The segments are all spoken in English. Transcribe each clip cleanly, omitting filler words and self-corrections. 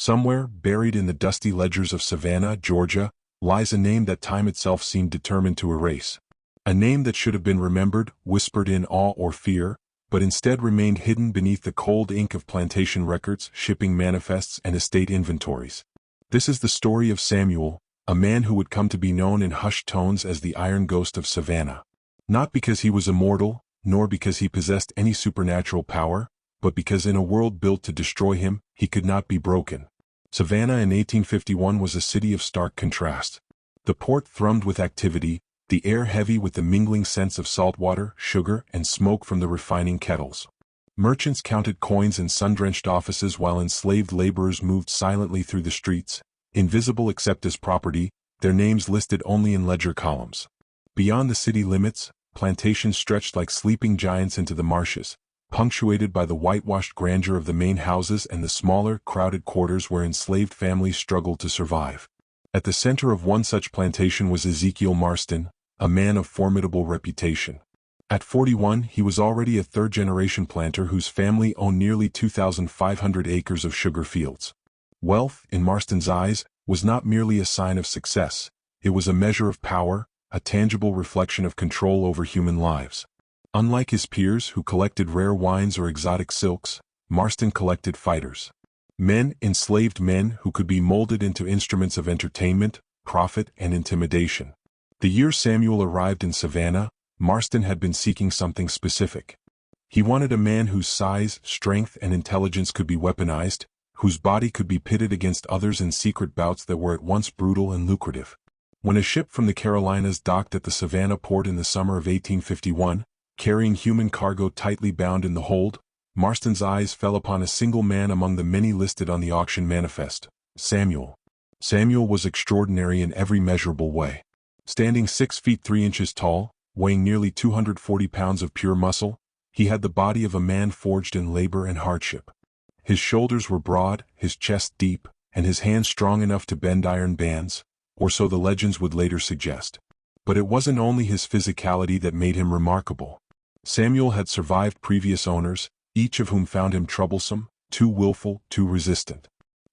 Somewhere, buried in the dusty ledgers of Savannah, Georgia, lies a name that time itself seemed determined to erase. A name that should have been remembered, whispered in awe or fear, but instead remained hidden beneath the cold ink of plantation records, shipping manifests, and estate inventories. This is the story of Samuel, a man who would come to be known in hushed tones as the Iron Ghost of Savannah. Not because he was immortal, nor because he possessed any supernatural power, but because in a world built to destroy him, he could not be broken. Savannah in 1851 was a city of stark contrast. The port thrummed with activity, the air heavy with the mingling scents of salt water, sugar, and smoke from the refining kettles. Merchants counted coins in sun-drenched offices while enslaved laborers moved silently through the streets, invisible except as property, their names listed only in ledger columns. Beyond the city limits, plantations stretched like sleeping giants into the marshes, punctuated by the whitewashed grandeur of the main houses and the smaller, crowded quarters where enslaved families struggled to survive. At the center of one such plantation was Ezekiel Marston, a man of formidable reputation. At 41, he was already a third-generation planter whose family owned nearly 2,500 acres of sugar fields. Wealth, in Marston's eyes, was not merely a sign of success, it was a measure of power, a tangible reflection of control over human lives. Unlike his peers who collected rare wines or exotic silks, Marston collected fighters. Men, enslaved men who could be molded into instruments of entertainment, profit, and intimidation. The year Samuel arrived in Savannah, Marston had been seeking something specific. He wanted a man whose size, strength, and intelligence could be weaponized, whose body could be pitted against others in secret bouts that were at once brutal and lucrative. When a ship from the Carolinas docked at the Savannah port in the summer of 1851, carrying human cargo tightly bound in the hold, Marston's eyes fell upon a single man among the many listed on the auction manifest, Samuel. Samuel was extraordinary in every measurable way. Standing 6 feet 3 inches tall, weighing nearly 240 pounds of pure muscle, he had the body of a man forged in labor and hardship. His shoulders were broad, his chest deep, and his hands strong enough to bend iron bands, or so the legends would later suggest. But it wasn't only his physicality that made him remarkable. Samuel had survived previous owners, each of whom found him troublesome, too willful, too resistant.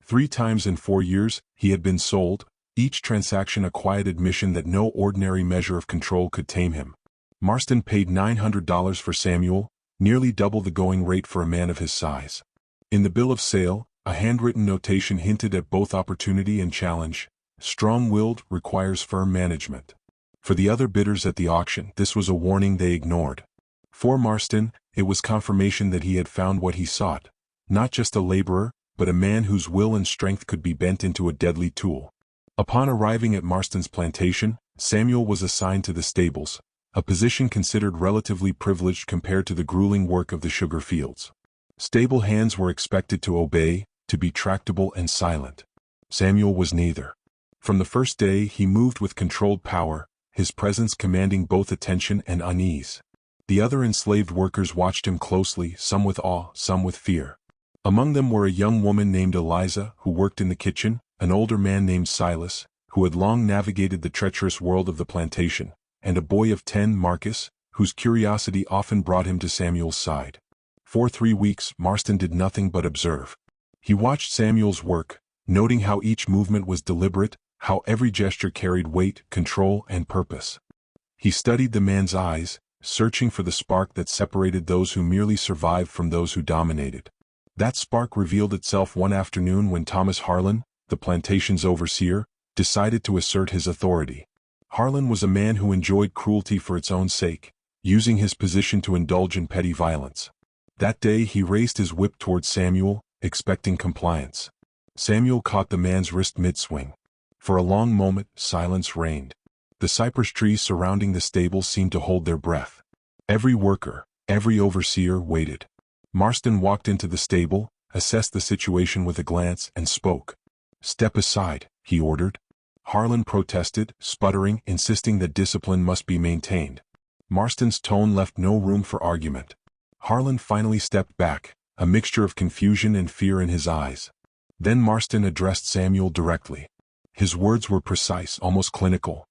3 times in 4 years, he had been sold, each transaction a quiet admission that no ordinary measure of control could tame him. Marston paid $900 for Samuel, nearly double the going rate for a man of his size. In the bill of sale, a handwritten notation hinted at both opportunity and challenge. Strong-willed requires firm management. For the other bidders at the auction, this was a warning they ignored. For Marston, it was confirmation that he had found what he sought, not just a laborer, but a man whose will and strength could be bent into a deadly tool. Upon arriving at Marston's plantation, Samuel was assigned to the stables, a position considered relatively privileged compared to the grueling work of the sugar fields. Stable hands were expected to obey, to be tractable and silent. Samuel was neither. From the first day he moved with controlled power, his presence commanding both attention and unease. The other enslaved workers watched him closely, some with awe, some with fear. Among them were a young woman named Eliza, who worked in the kitchen, an older man named Silas, who had long navigated the treacherous world of the plantation, and a boy of 10, Marcus, whose curiosity often brought him to Samuel's side. For 3 weeks, Marston did nothing but observe. He watched Samuel's work, noting how each movement was deliberate, how every gesture carried weight, control, and purpose. He studied the man's eyes, searching for the spark that separated those who merely survived from those who dominated. That spark revealed itself one afternoon when Thomas Harlan, the plantation's overseer, decided to assert his authority. Harlan was a man who enjoyed cruelty for its own sake, using his position to indulge in petty violence. That day he raised his whip toward Samuel, expecting compliance. Samuel caught the man's wrist mid-swing. For a long moment, silence reigned. The cypress trees surrounding the stable seemed to hold their breath. Every worker, every overseer waited. Marston walked into the stable, assessed the situation with a glance, and spoke. "Step aside," he ordered. Harlan protested, sputtering, insisting that discipline must be maintained. Marston's tone left no room for argument. Harlan finally stepped back, a mixture of confusion and fear in his eyes. Then Marston addressed Samuel directly. His words were precise, almost clinical.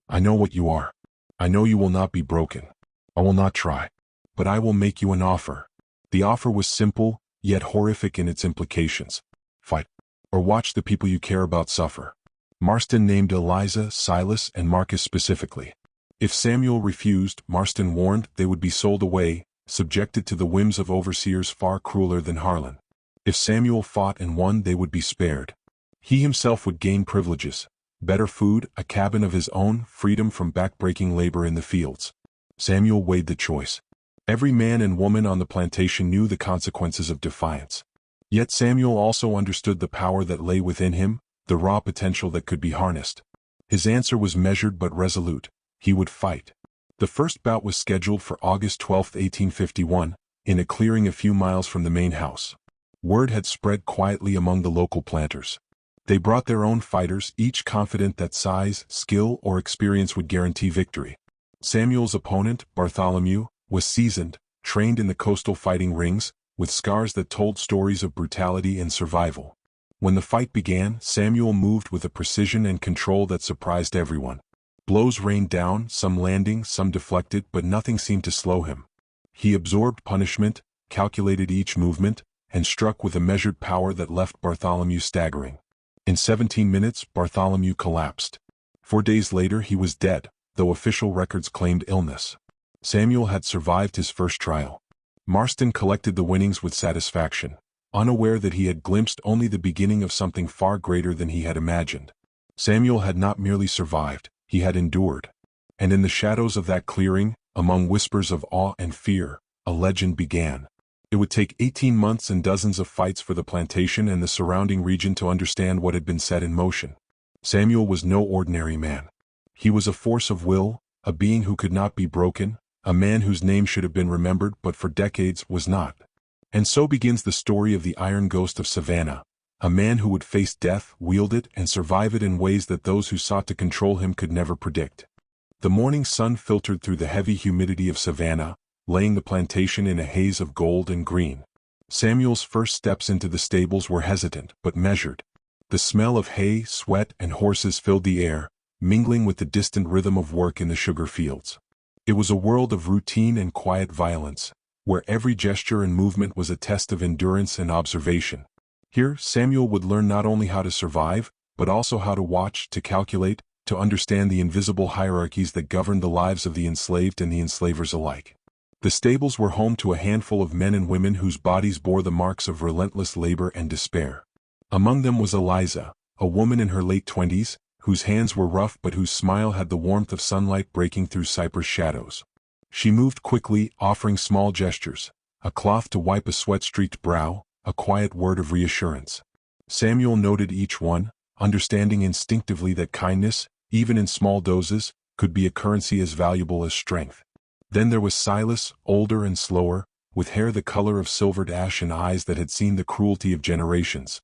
"I know what you are. I know you will not be broken. I will not try. But I will make you an offer." The offer was simple, yet horrific in its implications. "Fight. or watch the people you care about suffer? Marston named Eliza, Silas, and Marcus specifically. If Samuel refused, Marston warned, they would be sold away, subjected to the whims of overseers far crueler than Harlan. If Samuel fought and won, they would be spared. He himself would gain privileges, better food, a cabin of his own, freedom from back-breaking labor in the fields. Samuel weighed the choice. Every man and woman on the plantation knew the consequences of defiance. Yet Samuel also understood the power that lay within him, the raw potential that could be harnessed. His answer was measured but resolute. He would fight. The first bout was scheduled for August 12, 1851, in a clearing a few miles from the main house. Word had spread quietly among the local planters. They brought their own fighters, each confident that size, skill, or experience would guarantee victory. Samuel's opponent, Bartholomew, was seasoned, trained in the coastal fighting rings, with scars that told stories of brutality and survival. When the fight began, Samuel moved with a precision and control that surprised everyone. Blows rained down, some landing, some deflected, but nothing seemed to slow him. He absorbed punishment, calculated each movement, and struck with a measured power that left Bartholomew staggering. In 17 minutes, Bartholomew collapsed. 4 days later he was dead, though official records claimed illness. Samuel had survived his first trial. Marston collected the winnings with satisfaction, unaware that he had glimpsed only the beginning of something far greater than he had imagined. Samuel had not merely survived, he had endured. And in the shadows of that clearing, among whispers of awe and fear, a legend began. It would take 18 months and dozens of fights for the plantation and the surrounding region to understand what had been set in motion. Samuel was no ordinary man. He was a force of will, a being who could not be broken, a man whose name should have been remembered but for decades was not. And so begins the story of the Iron Ghost of Savannah, a man who would face death, wield it, and survive it in ways that those who sought to control him could never predict. The morning sun filtered through the heavy humidity of Savannah, laying the plantation in a haze of gold and green. Samuel's first steps into the stables were hesitant but measured. The smell of hay, sweat, and horses filled the air, mingling with the distant rhythm of work in the sugar fields. It was a world of routine and quiet violence, where every gesture and movement was a test of endurance and observation. Here, Samuel would learn not only how to survive, but also how to watch, to calculate, to understand the invisible hierarchies that governed the lives of the enslaved and the enslavers alike. The stables were home to a handful of men and women whose bodies bore the marks of relentless labor and despair. Among them was Eliza, a woman in her late 20s, whose hands were rough but whose smile had the warmth of sunlight breaking through cypress shadows. She moved quickly, offering small gestures, a cloth to wipe a sweat-streaked brow, a quiet word of reassurance. Samuel noted each one, understanding instinctively that kindness, even in small doses, could be a currency as valuable as strength. Then there was Silas, older and slower, with hair the color of silvered ash and eyes that had seen the cruelty of generations.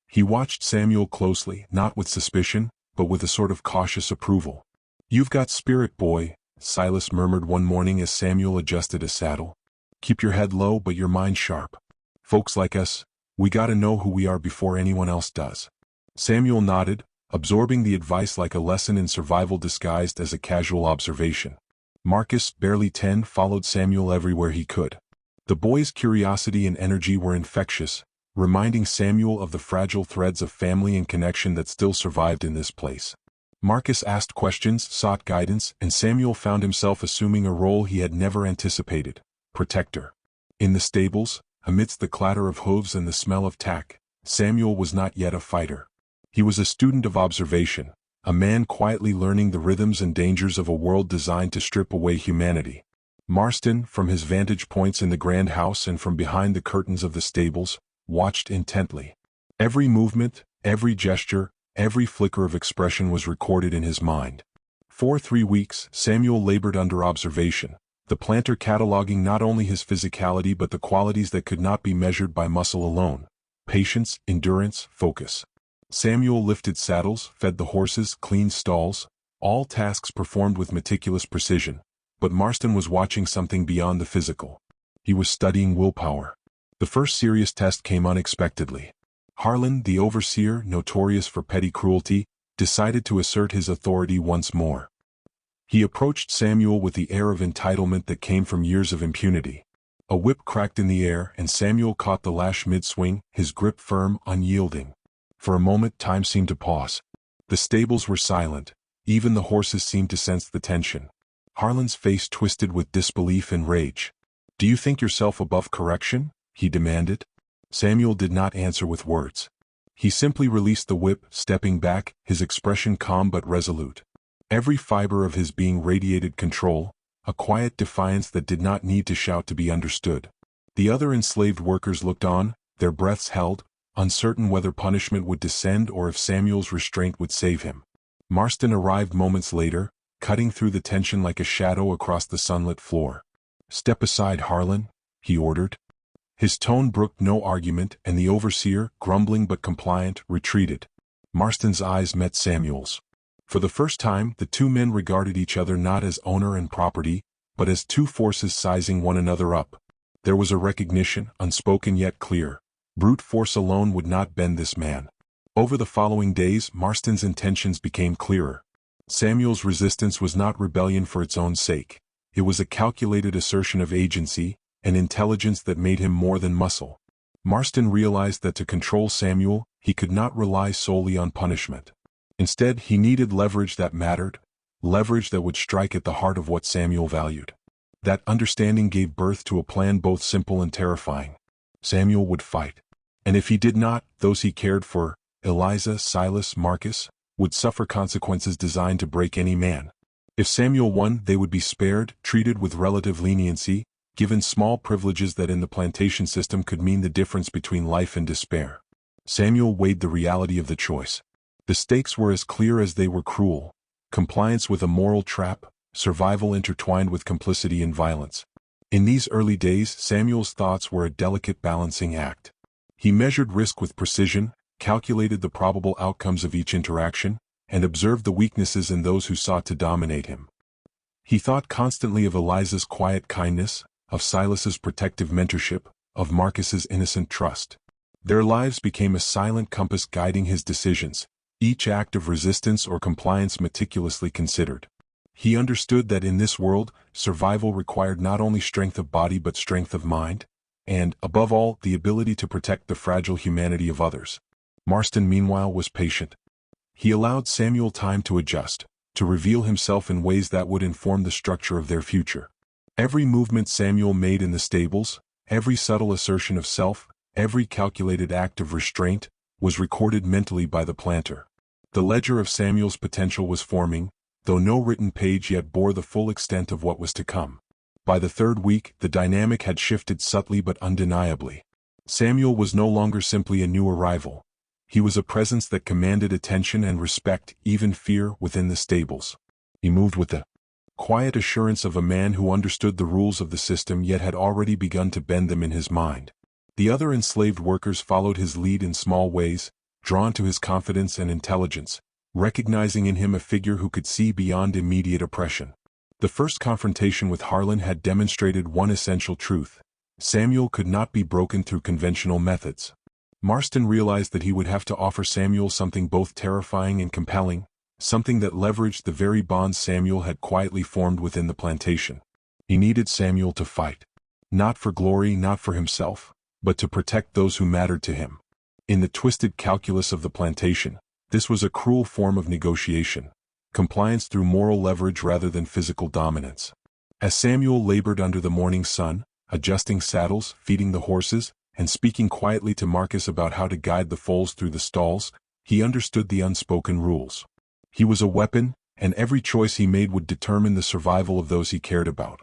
He watched Samuel closely, not with suspicion, but with a sort of cautious approval. "You've got spirit, boy," Silas murmured one morning as Samuel adjusted a saddle. "Keep your head low but your mind sharp. Folks like us, we gotta know who we are before anyone else does." Samuel nodded, absorbing the advice like a lesson in survival disguised as a casual observation. Marcus, barely 10, followed Samuel everywhere he could. The boy's curiosity and energy were infectious, reminding Samuel of the fragile threads of family and connection that still survived in this place. Marcus asked questions, sought guidance, and Samuel found himself assuming a role he had never anticipated: protector. In the stables, amidst the clatter of hooves and the smell of tack, Samuel was not yet a fighter. He was a student of observation, a man quietly learning the rhythms and dangers of a world designed to strip away humanity. Marston, from his vantage points in the grand house and from behind the curtains of the stables, watched intently. Every movement, every gesture, every flicker of expression was recorded in his mind. For 3 weeks, Samuel labored under observation, the planter cataloging not only his physicality but the qualities that could not be measured by muscle alone: patience, endurance, focus. Samuel lifted saddles, fed the horses, cleaned stalls, all tasks performed with meticulous precision. But Marston was watching something beyond the physical. He was studying willpower. The first serious test came unexpectedly. Harlan, the overseer, notorious for petty cruelty, decided to assert his authority once more. He approached Samuel with the air of entitlement that came from years of impunity. A whip cracked in the air and Samuel caught the lash mid-swing, his grip firm, unyielding. For a moment time seemed to pause. The stables were silent. Even the horses seemed to sense the tension. Harlan's face twisted with disbelief and rage. "Do you think yourself above correction?" he demanded. Samuel did not answer with words. He simply released the whip, stepping back, his expression calm but resolute. Every fiber of his being radiated control, a quiet defiance that did not need to shout to be understood. The other enslaved workers looked on, their breaths held, uncertain whether punishment would descend or if Samuel's restraint would save him. Marston arrived moments later, cutting through the tension like a shadow across the sunlit floor. "Step aside, Harlan," he ordered. His tone brooked no argument, and the overseer, grumbling but compliant, retreated. Marston's eyes met Samuel's. For the first time, the two men regarded each other not as owner and property, but as two forces sizing one another up. There was a recognition, unspoken yet clear. Brute force alone would not bend this man. Over the following days, Marston's intentions became clearer. Samuel's resistance was not rebellion for its own sake. It was a calculated assertion of agency, an intelligence that made him more than muscle. Marston realized that to control Samuel, he could not rely solely on punishment. Instead, he needed leverage that mattered, leverage that would strike at the heart of what Samuel valued. That understanding gave birth to a plan both simple and terrifying. Samuel would fight. And if he did not, those he cared for, Eliza, Silas, Marcus, would suffer consequences designed to break any man. If Samuel won, they would be spared, treated with relative leniency, given small privileges that in the plantation system could mean the difference between life and despair. Samuel weighed the reality of the choice. The stakes were as clear as they were cruel. Compliance with a moral trap, survival intertwined with complicity in violence. In these early days, Samuel's thoughts were a delicate balancing act. He measured risk with precision, calculated the probable outcomes of each interaction, and observed the weaknesses in those who sought to dominate him. He thought constantly of Eliza's quiet kindness, of Silas's protective mentorship, of Marcus's innocent trust. Their lives became a silent compass guiding his decisions, each act of resistance or compliance meticulously considered. He understood that in this world, survival required not only strength of body but strength of mind, and, above all, the ability to protect the fragile humanity of others. Marston, meanwhile, was patient. He allowed Samuel time to adjust, to reveal himself in ways that would inform the structure of their future. Every movement Samuel made in the stables, every subtle assertion of self, every calculated act of restraint, was recorded mentally by the planter. The ledger of Samuel's potential was forming, though no written page yet bore the full extent of what was to come. By the third week, the dynamic had shifted subtly but undeniably. Samuel was no longer simply a new arrival. He was a presence that commanded attention and respect, even fear, within the stables. He moved with the quiet assurance of a man who understood the rules of the system yet had already begun to bend them in his mind. The other enslaved workers followed his lead in small ways, drawn to his confidence and intelligence, recognizing in him a figure who could see beyond immediate oppression. The first confrontation with Harlan had demonstrated one essential truth: Samuel could not be broken through conventional methods. Marston realized that he would have to offer Samuel something both terrifying and compelling, something that leveraged the very bonds Samuel had quietly formed within the plantation. He needed Samuel to fight. Not for glory, not for himself, but to protect those who mattered to him. In the twisted calculus of the plantation, this was a cruel form of negotiation, compliance through moral leverage rather than physical dominance. As Samuel labored under the morning sun, adjusting saddles, feeding the horses, and speaking quietly to Marcus about how to guide the foals through the stalls, he understood the unspoken rules. He was a weapon, and every choice he made would determine the survival of those he cared about.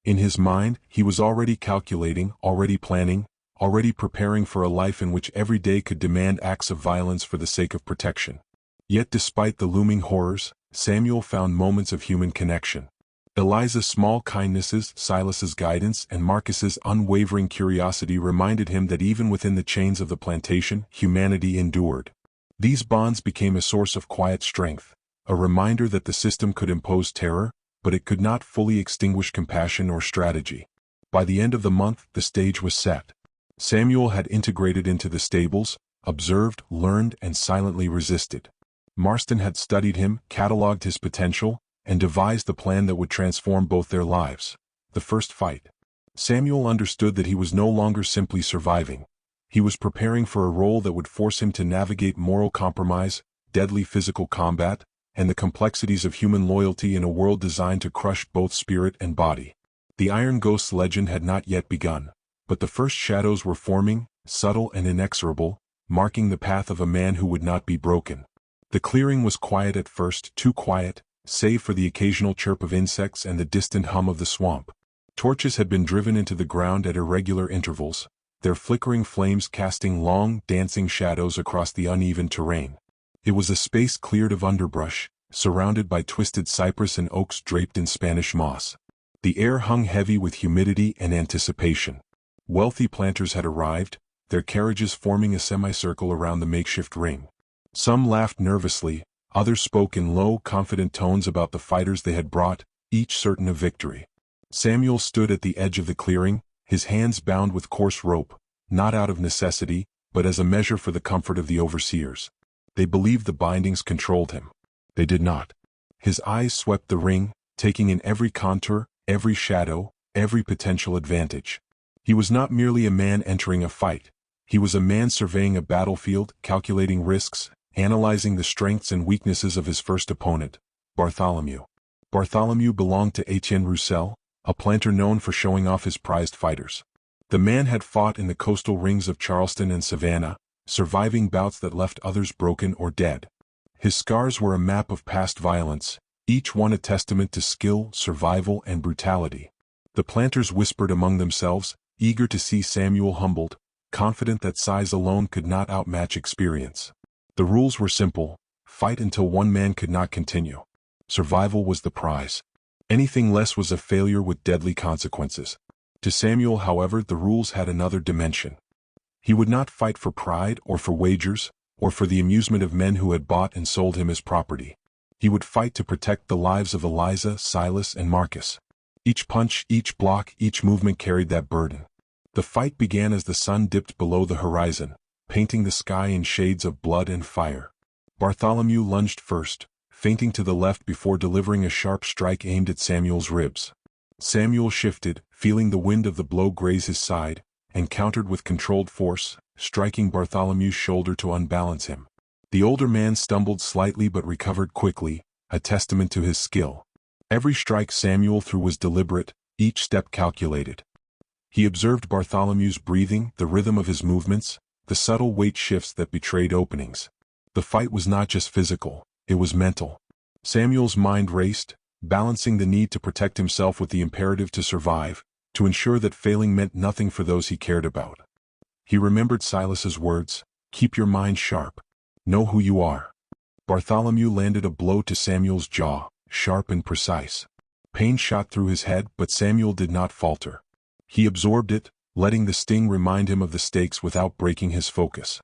In his mind, he was already calculating, already planning, already preparing for a life in which every day could demand acts of violence for the sake of protection. Yet despite the looming horrors, Samuel found moments of human connection. Eliza's small kindnesses, Silas's guidance, and Marcus's unwavering curiosity reminded him that even within the chains of the plantation, humanity endured. These bonds became a source of quiet strength, a reminder that the system could impose terror, but it could not fully extinguish compassion or strategy. By the end of the month, the stage was set. Samuel had integrated into the stables, observed, learned, and silently resisted. Marston had studied him, catalogued his potential, and devised the plan that would transform both their lives. The first fight. Samuel understood that he was no longer simply surviving. He was preparing for a role that would force him to navigate moral compromise, deadly physical combat, and the complexities of human loyalty in a world designed to crush both spirit and body. The Iron Ghost's legend had not yet begun, but the first shadows were forming, subtle and inexorable, marking the path of a man who would not be broken. The clearing was quiet at first, too quiet, save for the occasional chirp of insects and the distant hum of the swamp. Torches had been driven into the ground at irregular intervals, their flickering flames casting long, dancing shadows across the uneven terrain. It was a space cleared of underbrush, surrounded by twisted cypress and oaks draped in Spanish moss. The air hung heavy with humidity and anticipation. Wealthy planters had arrived, their carriages forming a semicircle around the makeshift ring. Some laughed nervously, others spoke in low, confident tones about the fighters they had brought, each certain of victory. Samuel stood at the edge of the clearing, his hands bound with coarse rope, not out of necessity, but as a measure for the comfort of the overseers. They believed the bindings controlled him. They did not. His eyes swept the ring, taking in every contour, every shadow, every potential advantage. He was not merely a man entering a fight. He was a man surveying a battlefield, calculating risks, analyzing the strengths and weaknesses of his first opponent, Bartholomew. Bartholomew belonged to Etienne Roussel, a planter known for showing off his prized fighters. The man had fought in the coastal rings of Charleston and Savannah, surviving bouts that left others broken or dead. His scars were a map of past violence, each one a testament to skill, survival, and brutality. The planters whispered among themselves, eager to see Samuel humbled, confident that size alone could not outmatch experience. The rules were simple: fight until one man could not continue. Survival was the prize. Anything less was a failure with deadly consequences. To Samuel, however, the rules had another dimension. He would not fight for pride or for wagers, or for the amusement of men who had bought and sold him as property. He would fight to protect the lives of Eliza, Silas, and Marcus. Each punch, each block, each movement carried that burden. The fight began as the sun dipped below the horizon, painting the sky in shades of blood and fire. Bartholomew lunged first, feinting to the left before delivering a sharp strike aimed at Samuel's ribs. Samuel shifted, feeling the wind of the blow graze his side, and countered with controlled force, striking Bartholomew's shoulder to unbalance him. The older man stumbled slightly but recovered quickly, a testament to his skill. Every strike Samuel threw was deliberate, each step calculated. He observed Bartholomew's breathing, the rhythm of his movements, the subtle weight shifts that betrayed openings. The fight was not just physical, it was mental. Samuel's mind raced, balancing the need to protect himself with the imperative to survive, to ensure that failing meant nothing for those he cared about. He remembered Silas's words, "Keep your mind sharp. Know who you are." Bartholomew landed a blow to Samuel's jaw, sharp and precise. Pain shot through his head, but Samuel did not falter. He absorbed it, letting the sting remind him of the stakes without breaking his focus.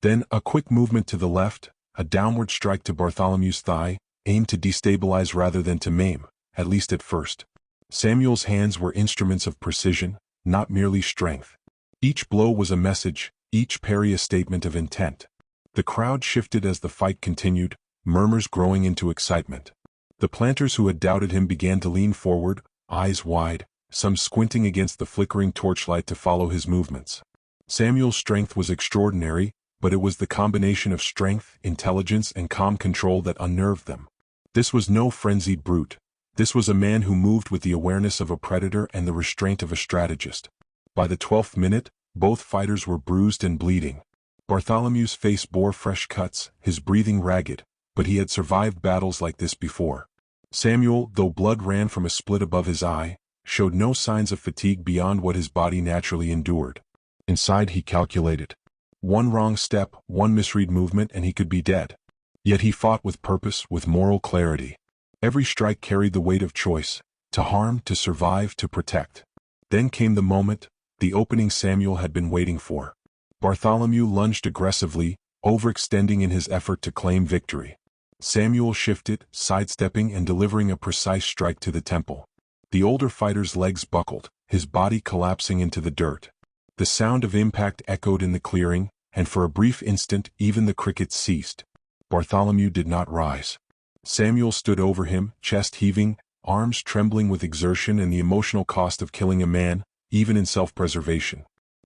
Then, a quick movement to the left, a downward strike to Bartholomew's thigh, aimed to destabilize rather than to maim, at least at first. Samuel's hands were instruments of precision, not merely strength. Each blow was a message, each parry a statement of intent. The crowd shifted as the fight continued, murmurs growing into excitement. The planters who had doubted him began to lean forward, eyes wide, some squinting against the flickering torchlight to follow his movements. Samuel's strength was extraordinary, but it was the combination of strength, intelligence, and calm control that unnerved them. This was no frenzied brute. This was a man who moved with the awareness of a predator and the restraint of a strategist. By the 12th minute, both fighters were bruised and bleeding. Bartholomew's face bore fresh cuts, his breathing ragged, but he had survived battles like this before. Samuel, though blood ran from a split above his eye, showed no signs of fatigue beyond what his body naturally endured. Inside he calculated. One wrong step, one misread movement, and he could be dead. Yet he fought with purpose, with moral clarity. Every strike carried the weight of choice, to harm, to survive, to protect. Then came the moment, the opening Samuel had been waiting for. Bartholomew lunged aggressively, overextending in his effort to claim victory. Samuel shifted, sidestepping and delivering a precise strike to the temple. The older fighter's legs buckled, his body collapsing into the dirt. The sound of impact echoed in the clearing, and for a brief instant even the crickets ceased. Bartholomew did not rise. Samuel stood over him, chest heaving, arms trembling with exertion and the emotional cost of killing a man, even in self-preservation.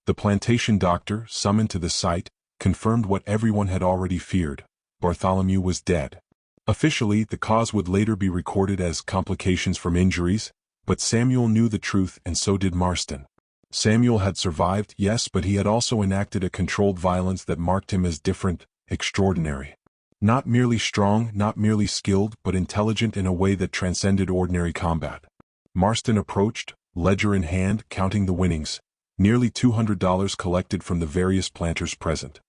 The plantation doctor, summoned to the site, confirmed what everyone had already feared: Bartholomew was dead. Officially, the cause would later be recorded as complications from injuries, but Samuel knew the truth, and so did Marston. Samuel had survived, yes, but he had also enacted a controlled violence that marked him as different, extraordinary. Not merely strong, not merely skilled, but intelligent in a way that transcended ordinary combat. Marston approached, ledger in hand, counting the winnings, nearly $200 collected from the various planters present.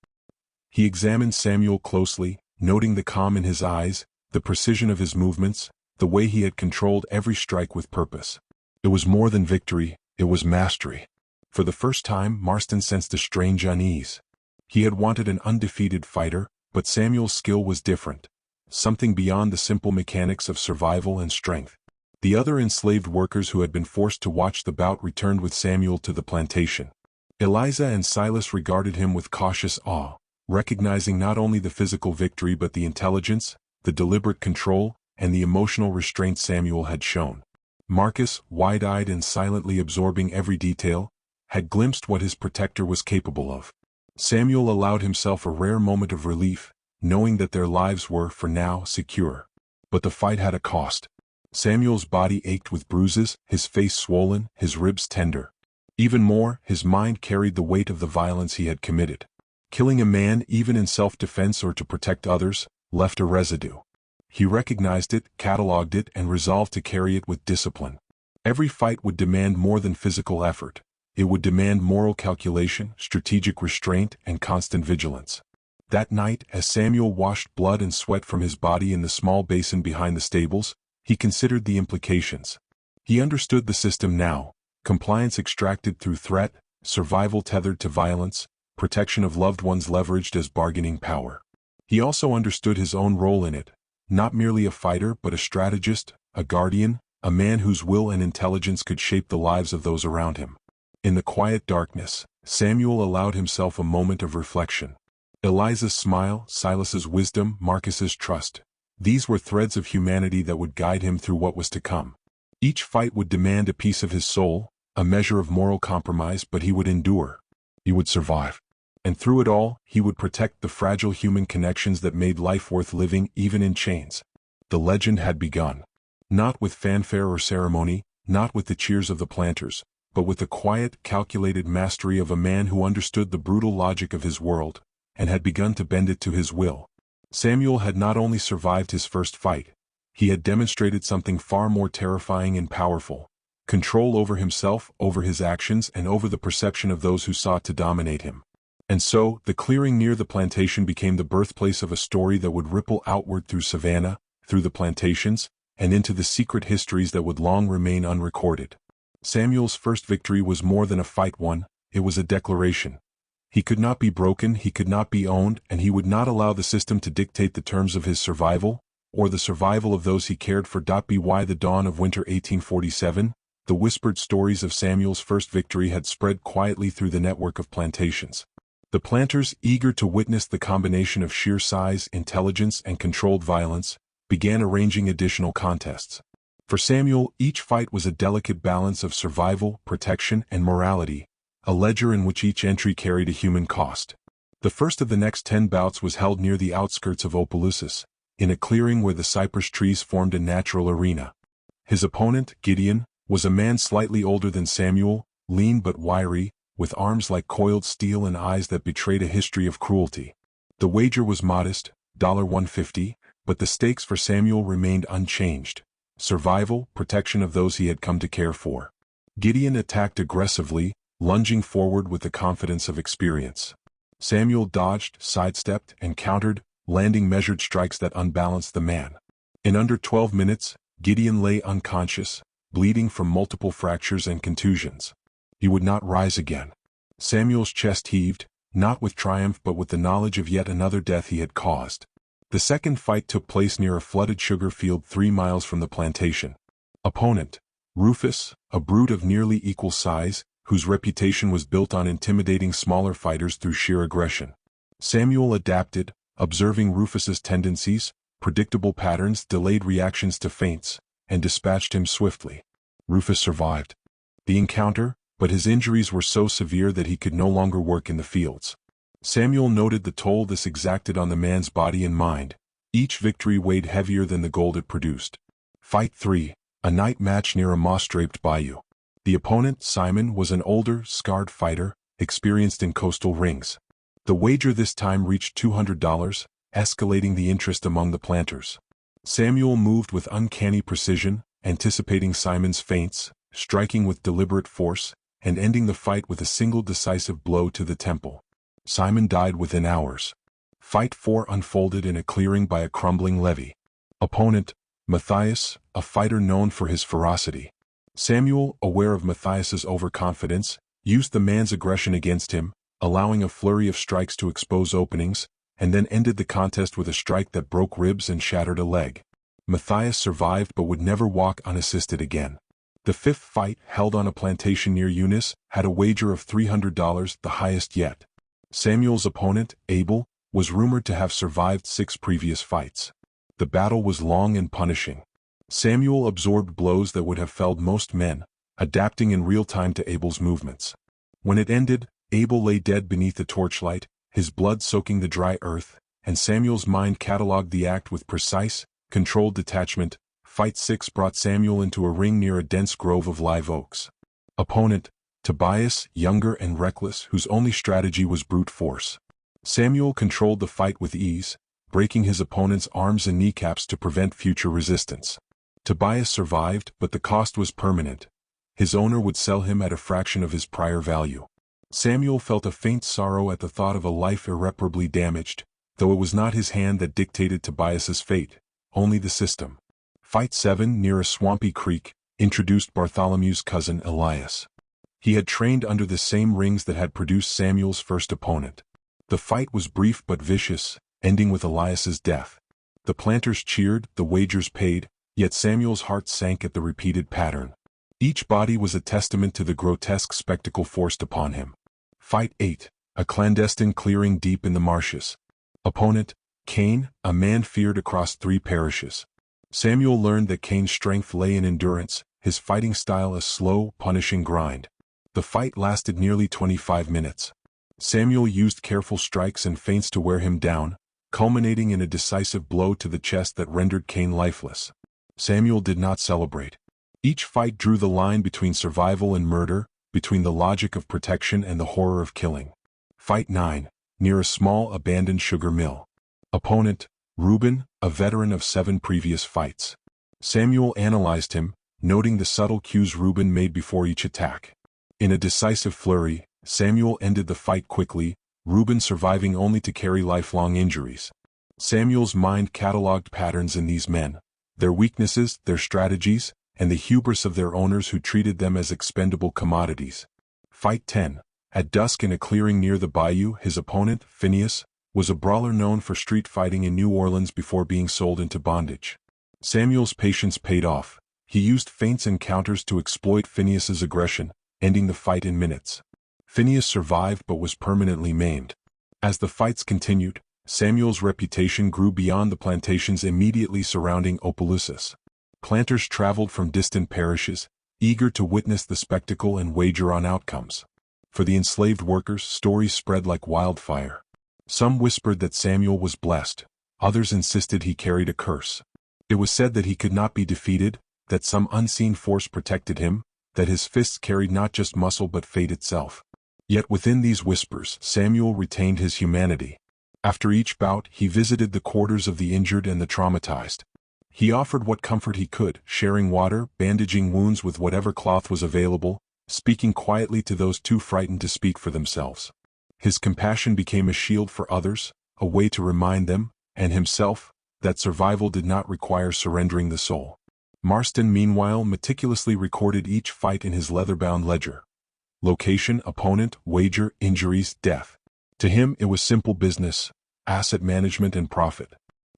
He examined Samuel closely, noting the calm in his eyes, the precision of his movements, the way he had controlled every strike with purpose. It was more than victory, it was mastery. For the first time, Marston sensed a strange unease. He had wanted an undefeated fighter, but Samuel's skill was different, something beyond the simple mechanics of survival and strength. The other enslaved workers who had been forced to watch the bout returned with Samuel to the plantation. Eliza and Silas regarded him with cautious awe, recognizing not only the physical victory but the intelligence, the deliberate control, and the emotional restraint Samuel had shown. Marcus, wide-eyed and silently absorbing every detail, had glimpsed what his protector was capable of. Samuel allowed himself a rare moment of relief, knowing that their lives were, for now, secure. But the fight had a cost. Samuel's body ached with bruises, his face swollen, his ribs tender. Even more, his mind carried the weight of the violence he had committed. Killing a man, even in self-defense or to protect others, left a residue. He recognized it, cataloged it, and resolved to carry it with discipline. Every fight would demand more than physical effort. It would demand moral calculation, strategic restraint, and constant vigilance. That night, as Samuel washed blood and sweat from his body in the small basin behind the stables, he considered the implications. He understood the system now: compliance extracted through threat, survival tethered to violence, protection of loved ones leveraged as bargaining power. He also understood his own role in it: not merely a fighter but a strategist, a guardian, a man whose will and intelligence could shape the lives of those around him. In the quiet darkness, Samuel allowed himself a moment of reflection. Eliza's smile, Silas's wisdom, Marcus's trust. These were threads of humanity that would guide him through what was to come. Each fight would demand a piece of his soul, a measure of moral compromise, but he would endure. He would survive. And through it all, he would protect the fragile human connections that made life worth living even in chains. The legend had begun. Not with fanfare or ceremony, not with the cheers of the planters, but with the quiet, calculated mastery of a man who understood the brutal logic of his world, and had begun to bend it to his will. Samuel had not only survived his first fight, he had demonstrated something far more terrifying and powerful: control over himself, over his actions, and over the perception of those who sought to dominate him. And so, the clearing near the plantation became the birthplace of a story that would ripple outward through Savannah, through the plantations, and into the secret histories that would long remain unrecorded. Samuel's first victory was more than a fight won, it was a declaration. He could not be broken, he could not be owned, and he would not allow the system to dictate the terms of his survival, or the survival of those he cared for. By the dawn of winter 1847, the whispered stories of Samuel's first victory had spread quietly through the network of plantations. The planters, eager to witness the combination of sheer size, intelligence, and controlled violence, began arranging additional contests. For Samuel, each fight was a delicate balance of survival, protection, and morality, a ledger in which each entry carried a human cost. The first of the next 10 bouts was held near the outskirts of Opelousas, in a clearing where the cypress trees formed a natural arena. His opponent, Gideon, was a man slightly older than Samuel, lean but wiry, with arms like coiled steel and eyes that betrayed a history of cruelty. The wager was modest, $150, but the stakes for Samuel remained unchanged: survival, protection of those he had come to care for. Gideon attacked aggressively, lunging forward with the confidence of experience. Samuel dodged, sidestepped, and countered, landing measured strikes that unbalanced the man. In under 12 minutes, Gideon lay unconscious, bleeding from multiple fractures and contusions. He would not rise again. Samuel's chest heaved, not with triumph but with the knowledge of yet another death he had caused. The second fight took place near a flooded sugar field 3 miles from the plantation. Opponent: Rufus, a brute of nearly equal size, whose reputation was built on intimidating smaller fighters through sheer aggression. Samuel adapted, observing Rufus's tendencies, predictable patterns, delayed reactions to feints, and dispatched him swiftly. Rufus survived. The encounter, but his injuries were so severe that he could no longer work in the fields. Samuel noted the toll this exacted on the man's body and mind. Each victory weighed heavier than the gold it produced. Fight 3. A night match near a moss-draped bayou. The opponent, Simon, was an older, scarred fighter, experienced in coastal rings. The wager this time reached $200, escalating the interest among the planters. Samuel moved with uncanny precision, anticipating Simon's feints, striking with deliberate force, and ending the fight with a single decisive blow to the temple. Simon died within hours. Fight 4 unfolded in a clearing by a crumbling levee. Opponent, Matthias, a fighter known for his ferocity. Samuel, aware of Matthias's overconfidence, used the man's aggression against him, allowing a flurry of strikes to expose openings, and then ended the contest with a strike that broke ribs and shattered a leg. Matthias survived but would never walk unassisted again. The fifth fight, held on a plantation near Eunice, had a wager of $300, the highest yet. Samuel's opponent, Abel, was rumored to have survived 6 previous fights. The battle was long and punishing. Samuel absorbed blows that would have felled most men, adapting in real time to Abel's movements. When it ended, Abel lay dead beneath the torchlight, his blood soaking the dry earth, and Samuel's mind catalogued the act with precise, controlled detachment. Fight 6 brought Samuel into a ring near a dense grove of live oaks. Opponent, Tobias, younger and reckless, whose only strategy was brute force. Samuel controlled the fight with ease, breaking his opponent's arms and kneecaps to prevent future resistance. Tobias survived, but the cost was permanent. His owner would sell him at a fraction of his prior value. Samuel felt a faint sorrow at the thought of a life irreparably damaged, though it was not his hand that dictated Tobias's fate, only the system. Fight 7 near a swampy creek introduced Bartholomew's cousin Elias. He had trained under the same rings that had produced Samuel's first opponent. The fight was brief but vicious, ending with Elias's death. The planters cheered, the wagers paid, yet Samuel's heart sank at the repeated pattern. Each body was a testament to the grotesque spectacle forced upon him. Fight 8, a clandestine clearing deep in the marshes. Opponent, Cain, a man feared across 3 parishes. Samuel learned that Cain's strength lay in endurance, his fighting style a slow, punishing grind. The fight lasted nearly 25 minutes. Samuel used careful strikes and feints to wear him down, culminating in a decisive blow to the chest that rendered Cain lifeless. Samuel did not celebrate. Each fight drew the line between survival and murder, between the logic of protection and the horror of killing. Fight 9, near a small abandoned sugar mill. Opponent, Reuben, a veteran of 7 previous fights. Samuel analyzed him, noting the subtle cues Reuben made before each attack. In a decisive flurry, Samuel ended the fight quickly, Reuben surviving only to carry lifelong injuries. Samuel's mind catalogued patterns in these men, their weaknesses, their strategies, and the hubris of their owners who treated them as expendable commodities. Fight 10. At dusk in a clearing near the bayou, his opponent, Phineas, was a brawler known for street fighting in New Orleans before being sold into bondage. Samuel's patience paid off. He used feints and counters to exploit Phineas's aggression, ending the fight in minutes. Phineas survived but was permanently maimed. As the fights continued, Samuel's reputation grew beyond the plantations immediately surrounding Opelousas. Planters traveled from distant parishes, eager to witness the spectacle and wager on outcomes. For the enslaved workers, stories spread like wildfire. Some whispered that Samuel was blessed, others insisted he carried a curse. It was said that he could not be defeated, that some unseen force protected him, that his fists carried not just muscle but fate itself. Yet within these whispers, Samuel retained his humanity. After each bout, he visited the quarters of the injured and the traumatized. He offered what comfort he could, sharing water, bandaging wounds with whatever cloth was available, speaking quietly to those too frightened to speak for themselves. His compassion became a shield for others, a way to remind them, and himself, that survival did not require surrendering the soul. Marston meanwhile meticulously recorded each fight in his leather-bound ledger. Location, opponent, wager, injuries, death. To him it was simple business, asset management and profit.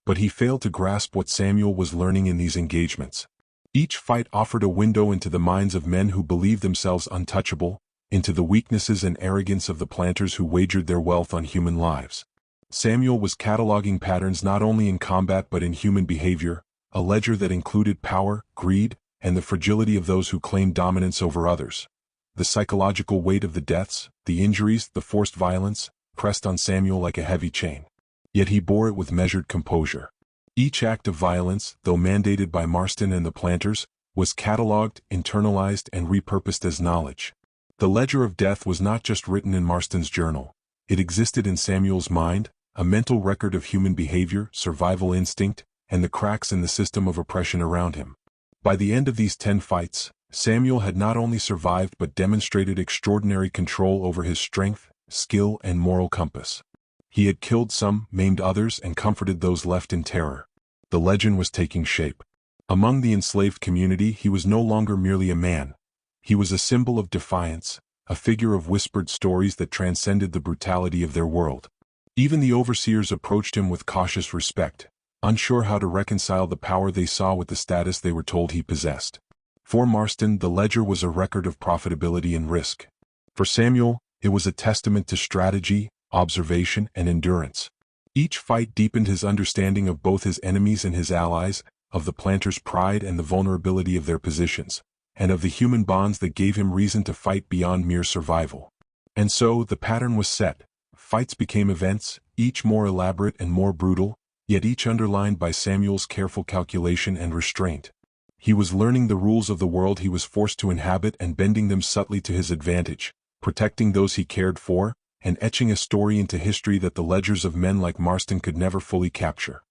But he failed to grasp what Samuel was learning in these engagements. Each fight offered a window into the minds of men who believed themselves untouchable, into the weaknesses and arrogance of the planters who wagered their wealth on human lives. Samuel was cataloging patterns not only in combat but in human behavior, a ledger that included power, greed, and the fragility of those who claimed dominance over others. The psychological weight of the deaths, the injuries, the forced violence, pressed on Samuel like a heavy chain. Yet he bore it with measured composure. Each act of violence, though mandated by Marston and the planters, was catalogued, internalized, and repurposed as knowledge. The ledger of death was not just written in Marston's journal. It existed in Samuel's mind, a mental record of human behavior, survival instinct, and the cracks in the system of oppression around him. By the end of these 10 fights, Samuel had not only survived but demonstrated extraordinary control over his strength, skill, and moral compass. He had killed some, maimed others, and comforted those left in terror. The legend was taking shape. Among the enslaved community, he was no longer merely a man. He was a symbol of defiance, a figure of whispered stories that transcended the brutality of their world. Even the overseers approached him with cautious respect, unsure how to reconcile the power they saw with the status they were told he possessed. For Marston, the ledger was a record of profitability and risk. For Samuel, it was a testament to strategy, observation, and endurance. Each fight deepened his understanding of both his enemies and his allies, of the planters' pride and the vulnerability of their positions, and of the human bonds that gave him reason to fight beyond mere survival. And so, the pattern was set. Fights became events, each more elaborate and more brutal, yet each underlined by Samuel's careful calculation and restraint. He was learning the rules of the world he was forced to inhabit and bending them subtly to his advantage, protecting those he cared for, and etching a story into history that the ledgers of men like Marston could never fully capture.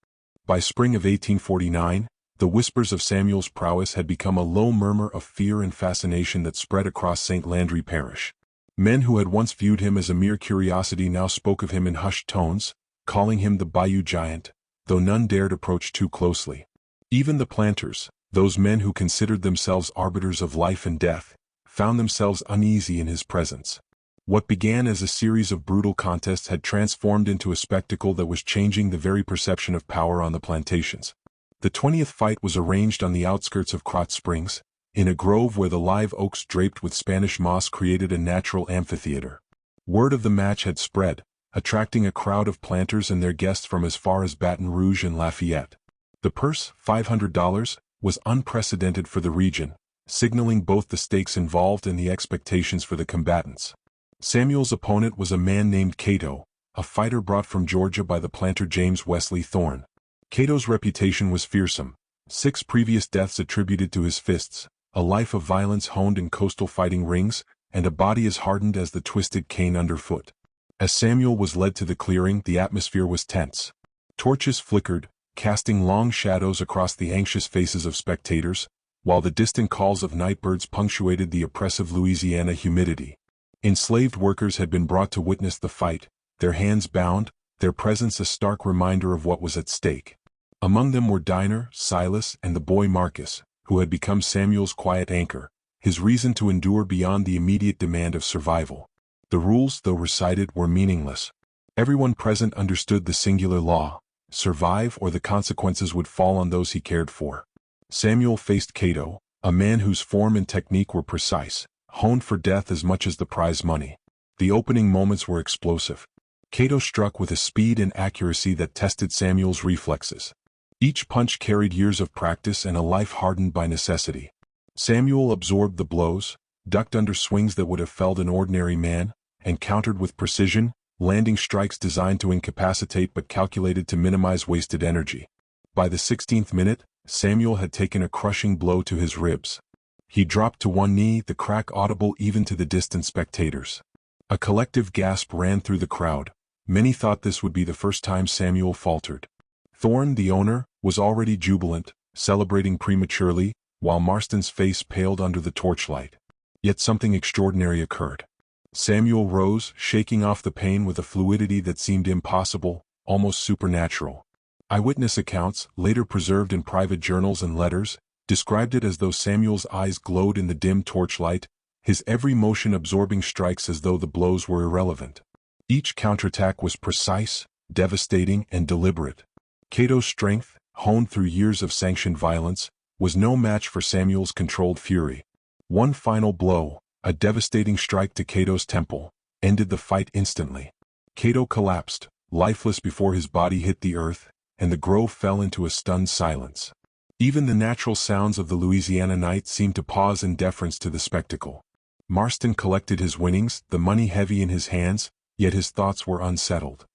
By spring of 1849, the whispers of Samuel's prowess had become a low murmur of fear and fascination that spread across St. Landry Parish. Men who had once viewed him as a mere curiosity now spoke of him in hushed tones, calling him the bayou giant, though none dared approach too closely. Even the planters, those men who considered themselves arbiters of life and death, found themselves uneasy in his presence. What began as a series of brutal contests had transformed into a spectacle that was changing the very perception of power on the plantations. The 20th fight was arranged on the outskirts of Krotz Springs, in a grove where the live oaks draped with Spanish moss created a natural amphitheater. Word of the match had spread, attracting a crowd of planters and their guests from as far as Baton Rouge and Lafayette. The purse, $500, was unprecedented for the region, signaling both the stakes involved and the expectations for the combatants. Samuel's opponent was a man named Cato, a fighter brought from Georgia by the planter James Wesley Thorne. Cato's reputation was fearsome, 6 previous deaths attributed to his fists, a life of violence honed in coastal fighting rings, and a body as hardened as the twisted cane underfoot. As Samuel was led to the clearing, the atmosphere was tense. Torches flickered, casting long shadows across the anxious faces of spectators, while the distant calls of nightbirds punctuated the oppressive Louisiana humidity. Enslaved workers had been brought to witness the fight, their hands bound, their presence a stark reminder of what was at stake. Among them were Dinah, Silas, and the boy Marcus, who had become Samuel's quiet anchor, his reason to endure beyond the immediate demand of survival. The rules, though recited, were meaningless. Everyone present understood the singular law: survive or the consequences would fall on those he cared for. Samuel faced Cato, a man whose form and technique were precise, honed for death as much as the prize money. The opening moments were explosive. Cato struck with a speed and accuracy that tested Samuel's reflexes. Each punch carried years of practice and a life hardened by necessity. Samuel absorbed the blows, ducked under swings that would have felled an ordinary man, and countered with precision, landing strikes designed to incapacitate but calculated to minimize wasted energy. By the 16th minute, Samuel had taken a crushing blow to his ribs. He dropped to one knee, the crack audible even to the distant spectators. A collective gasp ran through the crowd. Many thought this would be the first time Samuel faltered. Thorne, the owner, was already jubilant, celebrating prematurely, while Marston's face paled under the torchlight. Yet something extraordinary occurred. Samuel rose, shaking off the pain with a fluidity that seemed impossible, almost supernatural. Eyewitness accounts, later preserved in private journals and letters, described it as though Samuel's eyes glowed in the dim torchlight, his every motion absorbing strikes as though the blows were irrelevant. Each counterattack was precise, devastating, and deliberate. Cato's strength, honed through years of sanctioned violence, was no match for Samuel's controlled fury. One final blow, a devastating strike to Cato's temple, ended the fight instantly. Cato collapsed, lifeless before his body hit the earth, and the grove fell into a stunned silence. Even the natural sounds of the Louisiana night seemed to pause in deference to the spectacle. Marston collected his winnings, the money heavy in his hands, yet his thoughts were unsettled.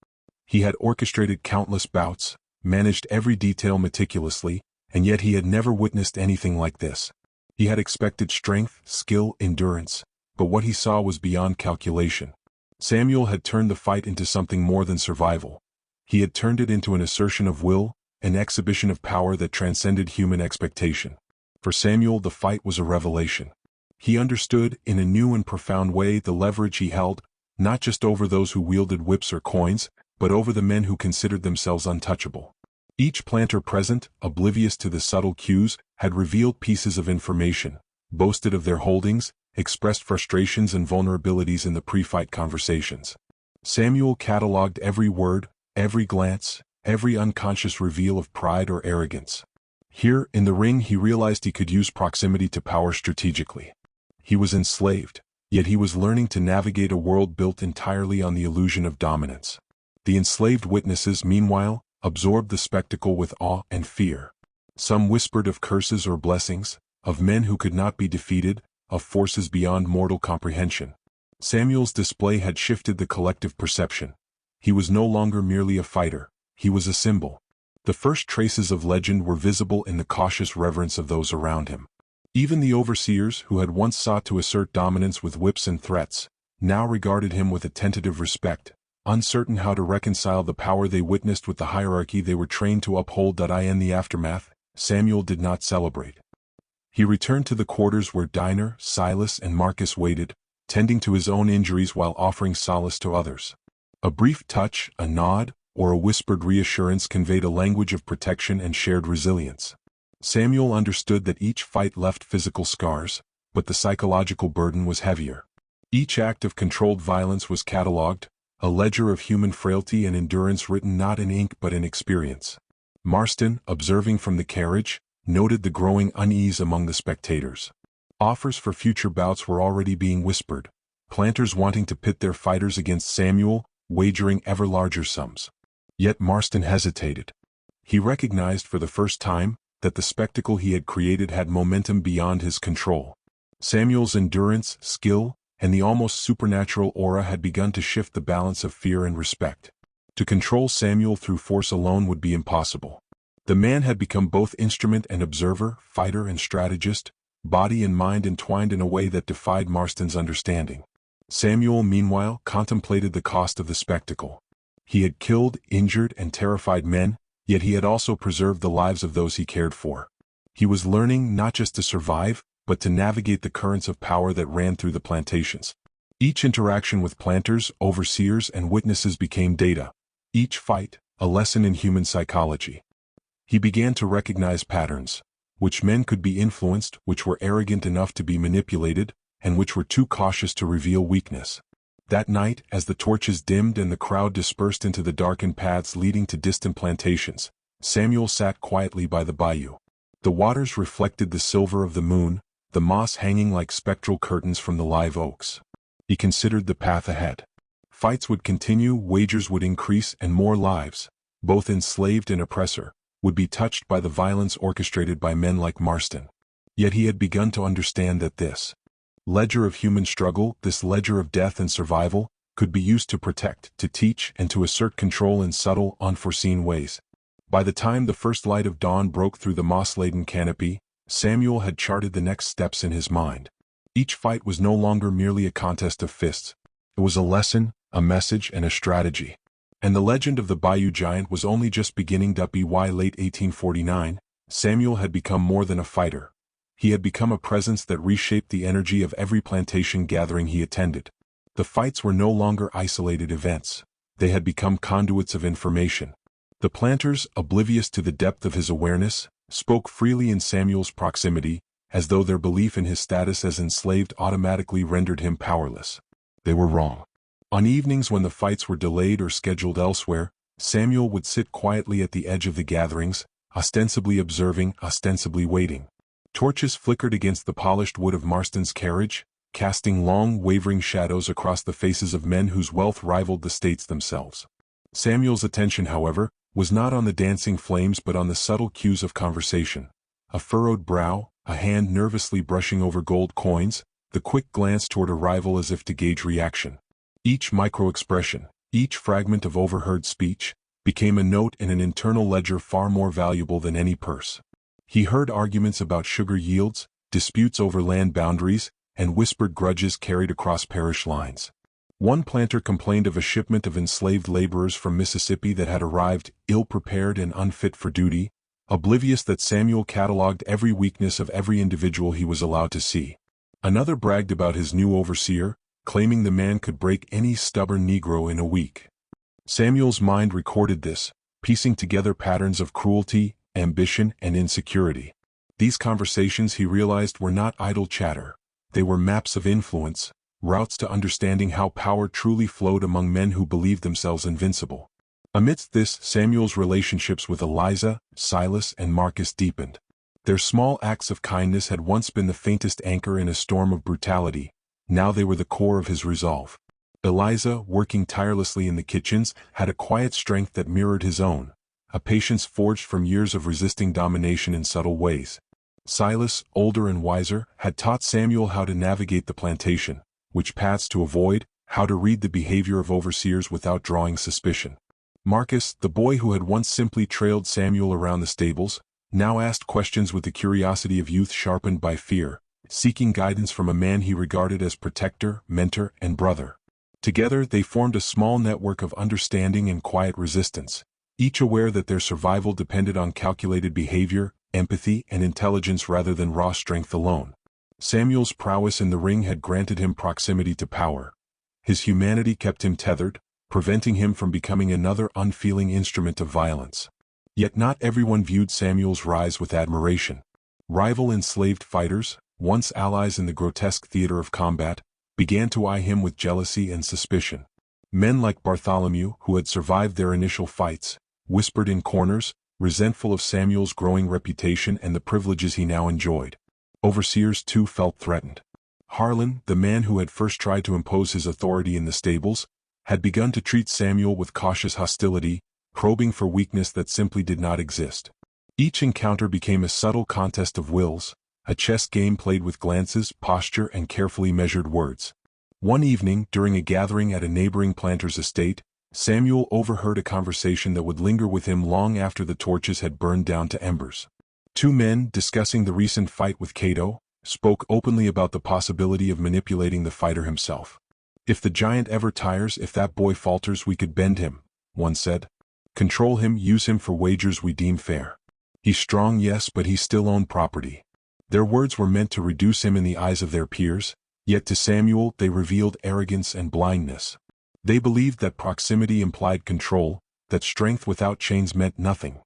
He had orchestrated countless bouts, managed every detail meticulously, and yet he had never witnessed anything like this. He had expected strength, skill, endurance, but what he saw was beyond calculation. Samuel had turned the fight into something more than survival. He had turned it into an assertion of will, an exhibition of power that transcended human expectation. For Samuel, the fight was a revelation. He understood, in a new and profound way, the leverage he held, not just over those who wielded whips or coins, but over the men who considered themselves untouchable. Each planter present, oblivious to the subtle cues, had revealed pieces of information, boasted of their holdings, expressed frustrations and vulnerabilities in the pre-fight conversations. Samuel catalogued every word, every glance, every unconscious reveal of pride or arrogance. Here, in the ring, he realized he could use proximity to power strategically. He was enslaved, yet he was learning to navigate a world built entirely on the illusion of dominance. The enslaved witnesses, meanwhile, absorbed the spectacle with awe and fear. Some whispered of curses or blessings, of men who could not be defeated, of forces beyond mortal comprehension. Samuel's display had shifted the collective perception. He was no longer merely a fighter, he was a symbol. The first traces of legend were visible in the cautious reverence of those around him. Even the overseers, who had once sought to assert dominance with whips and threats, now regarded him with a tentative respect, uncertain how to reconcile the power they witnessed with the hierarchy they were trained to uphold. In the aftermath, Samuel did not celebrate. He returned to the quarters where Dinah, Silas, and Marcus waited, tending to his own injuries while offering solace to others. A brief touch, a nod, or a whispered reassurance conveyed a language of protection and shared resilience. Samuel understood that each fight left physical scars, but the psychological burden was heavier. Each act of controlled violence was catalogued, a ledger of human frailty and endurance written not in ink but in experience. Marston, observing from the carriage, noted the growing unease among the spectators. Offers for future bouts were already being whispered, planters wanting to pit their fighters against Samuel, wagering ever larger sums. Yet Marston hesitated. He recognized for the first time that the spectacle he had created had momentum beyond his control. Samuel's endurance, skill, and the almost supernatural aura had begun to shift the balance of fear and respect. To control Samuel through force alone would be impossible. The man had become both instrument and observer, fighter and strategist, body and mind entwined in a way that defied Marston's understanding. Samuel, meanwhile, contemplated the cost of the spectacle. He had killed, injured, and terrified men, yet he had also preserved the lives of those he cared for. He was learning not just to survive, but to navigate the currents of power that ran through the plantations. Each interaction with planters, overseers, and witnesses became data. Each fight, a lesson in human psychology. He began to recognize patterns, which men could be influenced, which were arrogant enough to be manipulated, and which were too cautious to reveal weakness. That night, as the torches dimmed and the crowd dispersed into the darkened paths leading to distant plantations, Samuel sat quietly by the bayou. The waters reflected the silver of the moon, the moss hanging like spectral curtains from the live oaks. He considered the path ahead. Fights would continue, wagers would increase, and more lives, both enslaved and oppressor, would be touched by the violence orchestrated by men like Marston. Yet he had begun to understand that this ledger of human struggle, this ledger of death and survival, could be used to protect, to teach, and to assert control in subtle, unforeseen ways. By the time the first light of dawn broke through the moss-laden canopy, Samuel had charted the next steps in his mind. Each fight was no longer merely a contest of fists. It was a lesson, a message, and a strategy. And the legend of the Bayou Giant was only just beginning. By late 1849, Samuel had become more than a fighter. He had become a presence that reshaped the energy of every plantation gathering he attended. The fights were no longer isolated events. They had become conduits of information. The planters, oblivious to the depth of his awareness, spoke freely in Samuel's proximity, as though their belief in his status as enslaved automatically rendered him powerless. They were wrong. On evenings when the fights were delayed or scheduled elsewhere, Samuel would sit quietly at the edge of the gatherings, ostensibly observing, ostensibly waiting. Torches flickered against the polished wood of Marston's carriage, casting long, wavering shadows across the faces of men whose wealth rivaled the states themselves. Samuel's attention, however, was not on the dancing flames but on the subtle cues of conversation. A furrowed brow, a hand nervously brushing over gold coins, the quick glance toward a rival as if to gauge reaction. Each micro-expression, each fragment of overheard speech, became a note in an internal ledger far more valuable than any purse. He heard arguments about sugar yields, disputes over land boundaries, and whispered grudges carried across parish lines. One planter complained of a shipment of enslaved laborers from Mississippi that had arrived ill-prepared and unfit for duty, oblivious that Samuel cataloged every weakness of every individual he was allowed to see. Another bragged about his new overseer, claiming the man could break any stubborn Negro in a week. Samuel's mind recorded this, piecing together patterns of cruelty, ambition, and insecurity. These conversations, he realized, were not idle chatter. They were maps of influence, routes to understanding how power truly flowed among men who believed themselves invincible. Amidst this, Samuel's relationships with Eliza, Silas, and Marcus deepened. Their small acts of kindness had once been the faintest anchor in a storm of brutality. Now they were the core of his resolve. Eliza, working tirelessly in the kitchens, had a quiet strength that mirrored his own, a patience forged from years of resisting domination in subtle ways. Silas, older and wiser, had taught Samuel how to navigate the plantation, which paths to avoid, how to read the behavior of overseers without drawing suspicion. Marcus, the boy who had once simply trailed Samuel around the stables, now asked questions with the curiosity of youth sharpened by fear, seeking guidance from a man he regarded as protector, mentor, and brother. Together they formed a small network of understanding and quiet resistance, each aware that their survival depended on calculated behavior, empathy, and intelligence rather than raw strength alone. Samuel's prowess in the ring had granted him proximity to power. His humanity kept him tethered, preventing him from becoming another unfeeling instrument of violence. Yet not everyone viewed Samuel's rise with admiration. Rival enslaved fighters, once allies in the grotesque theater of combat, began to eye him with jealousy and suspicion. Men like Bartholomew, who had survived their initial fights, whispered in corners, resentful of Samuel's growing reputation and the privileges he now enjoyed. Overseers too felt threatened. Harlan, the man who had first tried to impose his authority in the stables, had begun to treat Samuel with cautious hostility, probing for weakness that simply did not exist. Each encounter became a subtle contest of wills, a chess game played with glances, posture, and carefully measured words. One evening, during a gathering at a neighboring planter's estate, Samuel overheard a conversation that would linger with him long after the torches had burned down to embers. Two men, discussing the recent fight with Cato, spoke openly about the possibility of manipulating the fighter himself. "If the giant ever tires, if that boy falters, we could bend him," one said. "Control him, use him for wagers we deem fair. He's strong, yes, but he still owned property." Their words were meant to reduce him in the eyes of their peers, yet to Samuel they revealed arrogance and blindness. They believed that proximity implied control, that strength without chains meant nothing.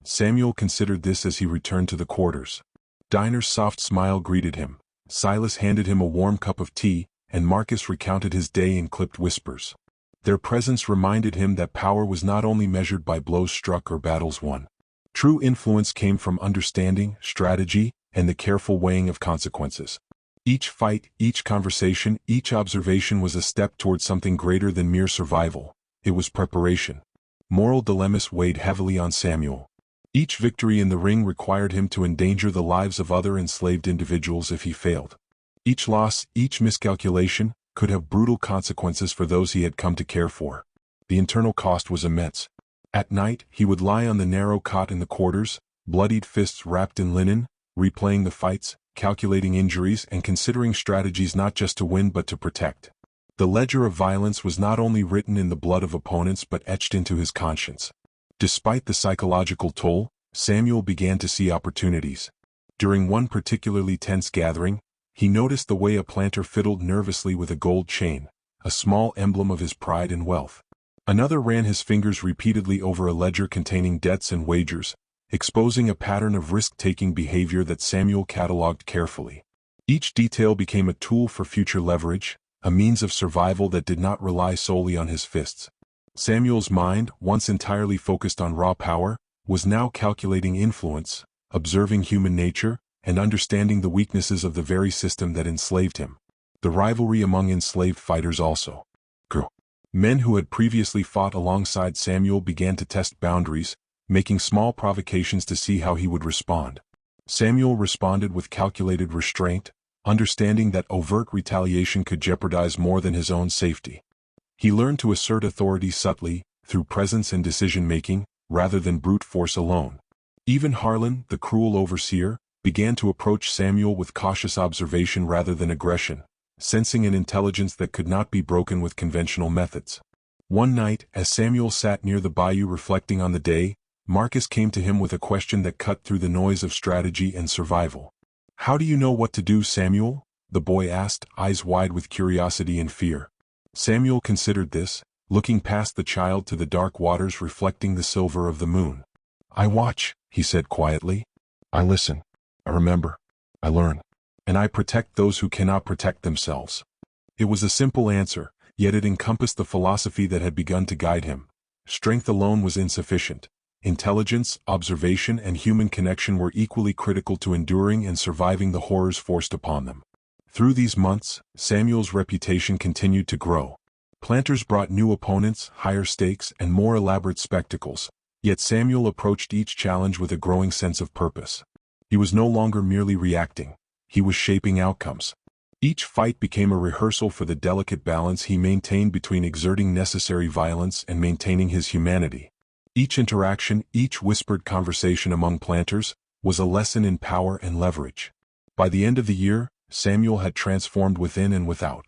Samuel considered this as he returned to the quarters. Dinah's soft smile greeted him, Silas handed him a warm cup of tea, and Marcus recounted his day in clipped whispers. Their presence reminded him that power was not only measured by blows struck or battles won. True influence came from understanding, strategy, and the careful weighing of consequences. Each fight, each conversation, each observation was a step toward something greater than mere survival. It was preparation. Moral dilemmas weighed heavily on Samuel. Each victory in the ring required him to endanger the lives of other enslaved individuals if he failed. Each loss, each miscalculation, could have brutal consequences for those he had come to care for. The internal cost was immense. At night, he would lie on the narrow cot in the quarters, bloodied fists wrapped in linen, replaying the fights, calculating injuries, and considering strategies not just to win but to protect. The ledger of violence was not only written in the blood of opponents but etched into his conscience. Despite the psychological toll, Samuel began to see opportunities. During one particularly tense gathering, he noticed the way a planter fiddled nervously with a gold chain, a small emblem of his pride and wealth. Another ran his fingers repeatedly over a ledger containing debts and wagers, exposing a pattern of risk-taking behavior that Samuel cataloged carefully. Each detail became a tool for future leverage, a means of survival that did not rely solely on his fists. Samuel's mind, once entirely focused on raw power, was now calculating influence, observing human nature, and understanding the weaknesses of the very system that enslaved him. The rivalry among enslaved fighters also grew. Men who had previously fought alongside Samuel began to test boundaries, making small provocations to see how he would respond. Samuel responded with calculated restraint, understanding that overt retaliation could jeopardize more than his own safety. He learned to assert authority subtly, through presence and decision-making, rather than brute force alone. Even Harlan, the cruel overseer, began to approach Samuel with cautious observation rather than aggression, sensing an intelligence that could not be broken with conventional methods. One night, as Samuel sat near the bayou reflecting on the day, Marcus came to him with a question that cut through the noise of strategy and survival. "How do you know what to do, Samuel?" the boy asked, eyes wide with curiosity and fear. Samuel considered this, looking past the child to the dark waters reflecting the silver of the moon. "I watch," he said quietly. "I listen. I remember. I learn. And I protect those who cannot protect themselves." It was a simple answer, yet it encompassed the philosophy that had begun to guide him. Strength alone was insufficient. Intelligence, observation, and human connection were equally critical to enduring and surviving the horrors forced upon them. Through these months, Samuel's reputation continued to grow. Planters brought new opponents, higher stakes, and more elaborate spectacles, yet Samuel approached each challenge with a growing sense of purpose. He was no longer merely reacting. He was shaping outcomes. Each fight became a rehearsal for the delicate balance he maintained between exerting necessary violence and maintaining his humanity. Each interaction, each whispered conversation among planters, was a lesson in power and leverage. By the end of the year, Samuel had transformed within and without.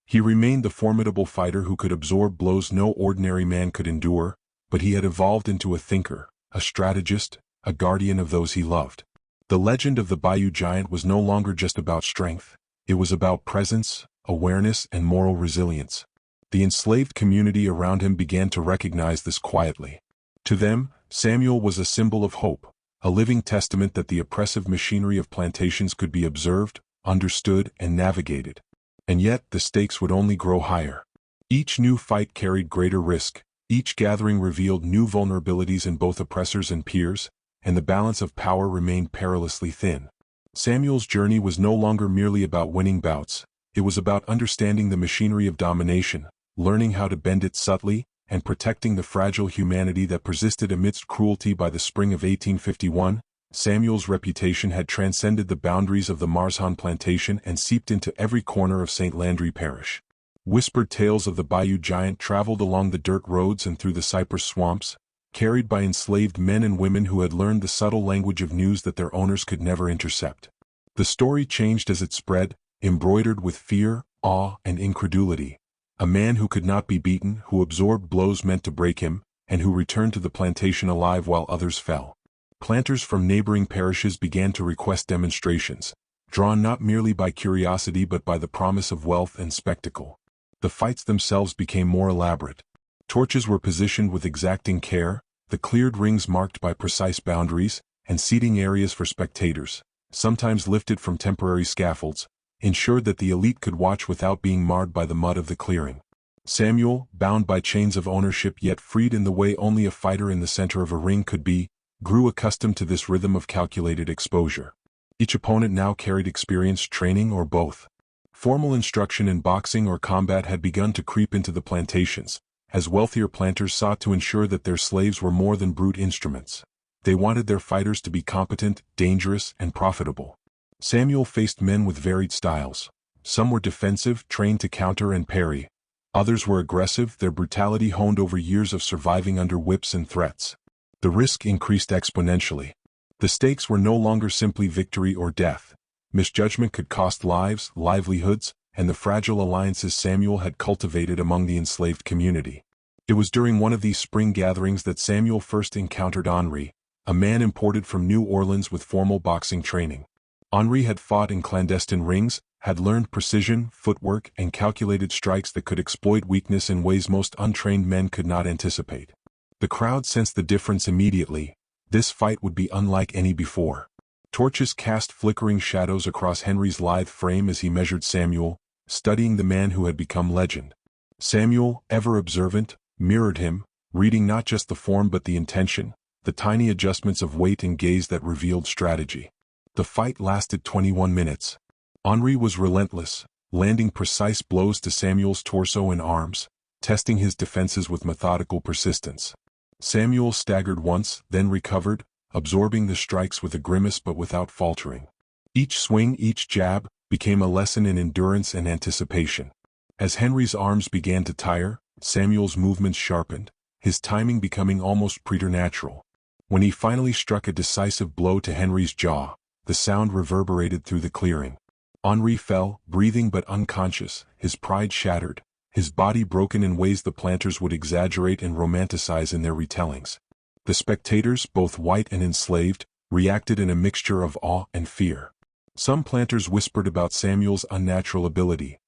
He remained the formidable fighter who could absorb blows no ordinary man could endure, but he had evolved into a thinker, a strategist, a guardian of those he loved. The legend of the Bayou Giant was no longer just about strength. It was about presence, awareness, and moral resilience. The enslaved community around him began to recognize this quietly. To them, Samuel was a symbol of hope, a living testament that the oppressive machinery of plantations could be observed, understood, and navigated. And yet, the stakes would only grow higher. Each new fight carried greater risk, each gathering revealed new vulnerabilities in both oppressors and peers, and the balance of power remained perilously thin. Samuel's journey was no longer merely about winning bouts, it was about understanding the machinery of domination, learning how to bend it subtly, and protecting the fragile humanity that persisted amidst cruelty. By the spring of 1851, Samuel's reputation had transcended the boundaries of the Marzahn plantation and seeped into every corner of St. Landry Parish. Whispered tales of the Bayou Giant traveled along the dirt roads and through the cypress swamps, carried by enslaved men and women who had learned the subtle language of news that their owners could never intercept. The story changed as it spread, embroidered with fear, awe, and incredulity. A man who could not be beaten, who absorbed blows meant to break him, and who returned to the plantation alive while others fell. Planters from neighboring parishes began to request demonstrations, drawn not merely by curiosity but by the promise of wealth and spectacle. The fights themselves became more elaborate. Torches were positioned with exacting care, the cleared rings marked by precise boundaries, and seating areas for spectators, sometimes lifted from temporary scaffolds, ensured that the elite could watch without being marred by the mud of the clearing. Samuel, bound by chains of ownership yet freed in the way only a fighter in the center of a ring could be, grew accustomed to this rhythm of calculated exposure. Each opponent now carried experience, training, or both. Formal instruction in boxing or combat had begun to creep into the plantations, as wealthier planters sought to ensure that their slaves were more than brute instruments. They wanted their fighters to be competent, dangerous, and profitable. Samuel faced men with varied styles. Some were defensive, trained to counter and parry. Others were aggressive, their brutality honed over years of surviving under whips and threats. The risk increased exponentially. The stakes were no longer simply victory or death. Misjudgment could cost lives, livelihoods, and the fragile alliances Samuel had cultivated among the enslaved community. It was during one of these spring gatherings that Samuel first encountered Henri, a man imported from New Orleans with formal boxing training. Henri had fought in clandestine rings, had learned precision, footwork, and calculated strikes that could exploit weakness in ways most untrained men could not anticipate. The crowd sensed the difference immediately. This fight would be unlike any before. Torches cast flickering shadows across Henry's lithe frame as he measured Samuel, studying the man who had become legend. Samuel, ever observant, mirrored him, reading not just the form but the intention, the tiny adjustments of weight and gaze that revealed strategy. The fight lasted 21 minutes. Henri was relentless, landing precise blows to Samuel's torso and arms, testing his defenses with methodical persistence. Samuel staggered once, then recovered, absorbing the strikes with a grimace but without faltering. Each swing, each jab, became a lesson in endurance and anticipation. As Henry's arms began to tire, Samuel's movements sharpened, his timing becoming almost preternatural. When he finally struck a decisive blow to Henry's jaw, the sound reverberated through the clearing. Henri fell, breathing but unconscious, his pride shattered, his body broken in ways the planters would exaggerate and romanticize in their retellings. The spectators, both white and enslaved, reacted in a mixture of awe and fear. Some planters whispered about Samuel's unnatural ability.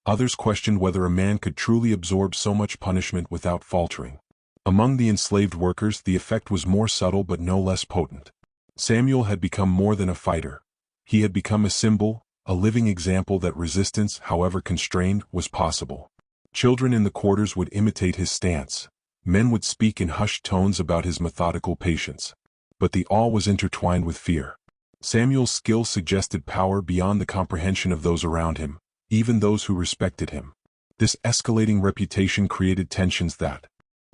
Others questioned whether a man could truly absorb so much punishment without faltering. Among the enslaved workers, the effect was more subtle but no less potent. Samuel had become more than a fighter. He had become a symbol, a living example that resistance, however constrained, was possible. Children in the quarters would imitate his stance. Men would speak in hushed tones about his methodical patience. But the awe was intertwined with fear. Samuel's skill suggested power beyond the comprehension of those around him, even those who respected him. This escalating reputation created tensions that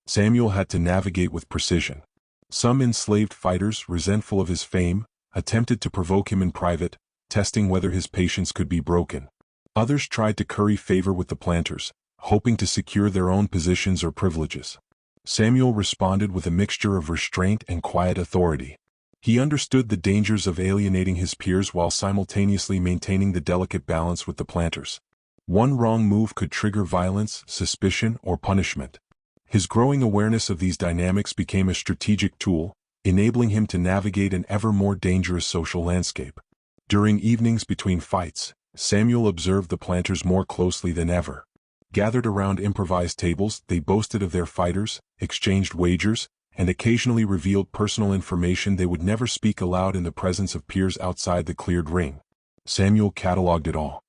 Samuel had to navigate with precision. Some enslaved fighters, resentful of his fame, attempted to provoke him in private, testing whether his patience could be broken. Others tried to curry favor with the planters, hoping to secure their own positions or privileges. Samuel responded with a mixture of restraint and quiet authority. He understood the dangers of alienating his peers while simultaneously maintaining the delicate balance with the planters. One wrong move could trigger violence, suspicion, or punishment. His growing awareness of these dynamics became a strategic tool, enabling him to navigate an ever more dangerous social landscape. During evenings between fights, Samuel observed the planters more closely than ever. Gathered around improvised tables, they boasted of their fighters, exchanged wagers, and occasionally revealed personal information they would never speak aloud in the presence of peers outside the cleared ring. Samuel cataloged it all.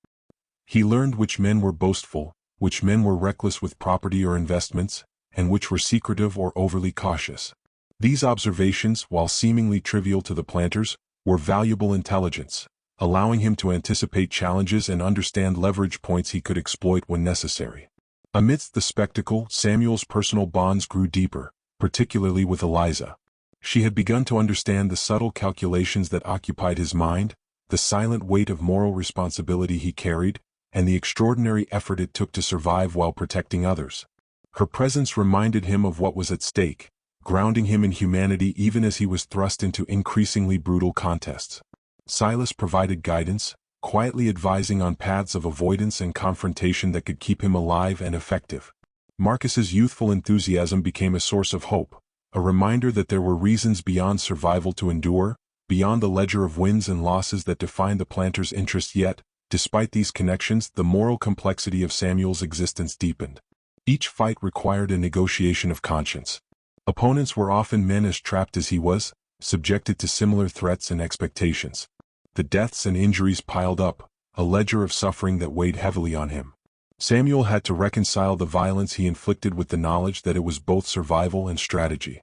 He learned which men were boastful, which men were reckless with property or investments, and which were secretive or overly cautious. These observations, while seemingly trivial to the planters, were valuable intelligence, allowing him to anticipate challenges and understand leverage points he could exploit when necessary. Amidst the spectacle, Samuel's personal bonds grew deeper, particularly with Eliza. She had begun to understand the subtle calculations that occupied his mind, the silent weight of moral responsibility he carried, and the extraordinary effort it took to survive while protecting others. Her presence reminded him of what was at stake, grounding him in humanity even as he was thrust into increasingly brutal contests. Silas provided guidance, quietly advising on paths of avoidance and confrontation that could keep him alive and effective. Marcus's youthful enthusiasm became a source of hope, a reminder that there were reasons beyond survival to endure, beyond the ledger of wins and losses that defined the planters' interest. Yet, despite these connections, the moral complexity of Samuel's existence deepened. Each fight required a negotiation of conscience. Opponents were often men as trapped as he was, subjected to similar threats and expectations. The deaths and injuries piled up, a ledger of suffering that weighed heavily on him. Samuel had to reconcile the violence he inflicted with the knowledge that it was both survival and strategy.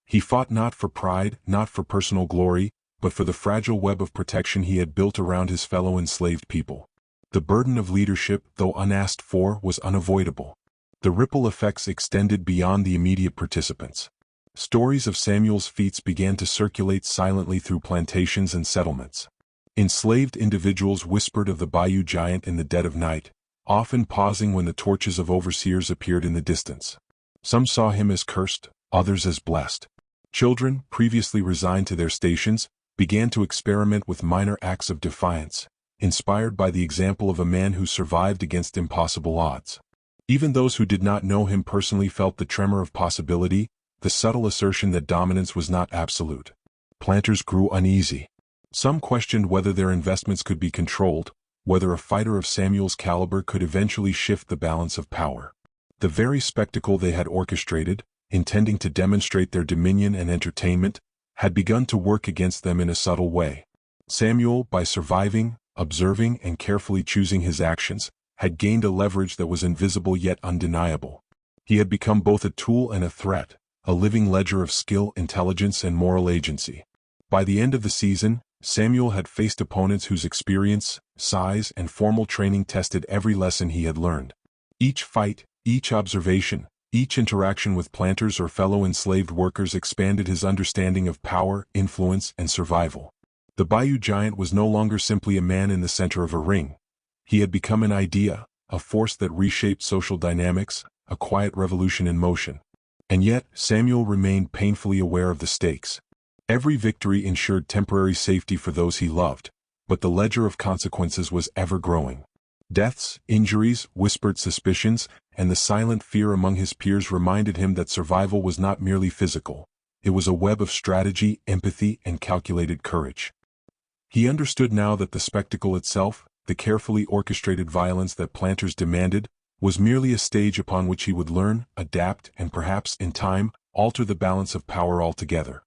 He fought not for pride, not for personal glory, but for the fragile web of protection he had built around his fellow enslaved people. The burden of leadership, though unasked for, was unavoidable. The ripple effects extended beyond the immediate participants. Stories of Samuel's feats began to circulate silently through plantations and settlements. Enslaved individuals whispered of the bayou giant in the dead of night, often pausing when the torches of overseers appeared in the distance. Some saw him as cursed, others as blessed. Children, previously resigned to their stations, began to experiment with minor acts of defiance, inspired by the example of a man who survived against impossible odds. Even those who did not know him personally felt the tremor of possibility, the subtle assertion that dominance was not absolute. Planters grew uneasy. Some questioned whether their investments could be controlled, whether a fighter of Samuel's caliber could eventually shift the balance of power. The very spectacle they had orchestrated, intending to demonstrate their dominion and entertainment, had begun to work against them in a subtle way. Samuel, by surviving, observing, and carefully choosing his actions, had gained a leverage that was invisible yet undeniable. He had become both a tool and a threat, a living ledger of skill, intelligence, and moral agency. By the end of the season, Samuel had faced opponents whose experience, size, and formal training tested every lesson he had learned. Each fight, each observation, each interaction with planters or fellow enslaved workers expanded his understanding of power, influence, and survival. The bayou giant was no longer simply a man in the center of a ring. He had become an idea, a force that reshaped social dynamics, a quiet revolution in motion. And yet, Samuel remained painfully aware of the stakes. Every victory ensured temporary safety for those he loved, but the ledger of consequences was ever growing. Deaths, injuries, whispered suspicions, and the silent fear among his peers reminded him that survival was not merely physical. It was a web of strategy, empathy, and calculated courage. He understood now that the spectacle itself, the carefully orchestrated violence that planters demanded, was merely a stage upon which he would learn, adapt, and perhaps, in time, alter the balance of power altogether.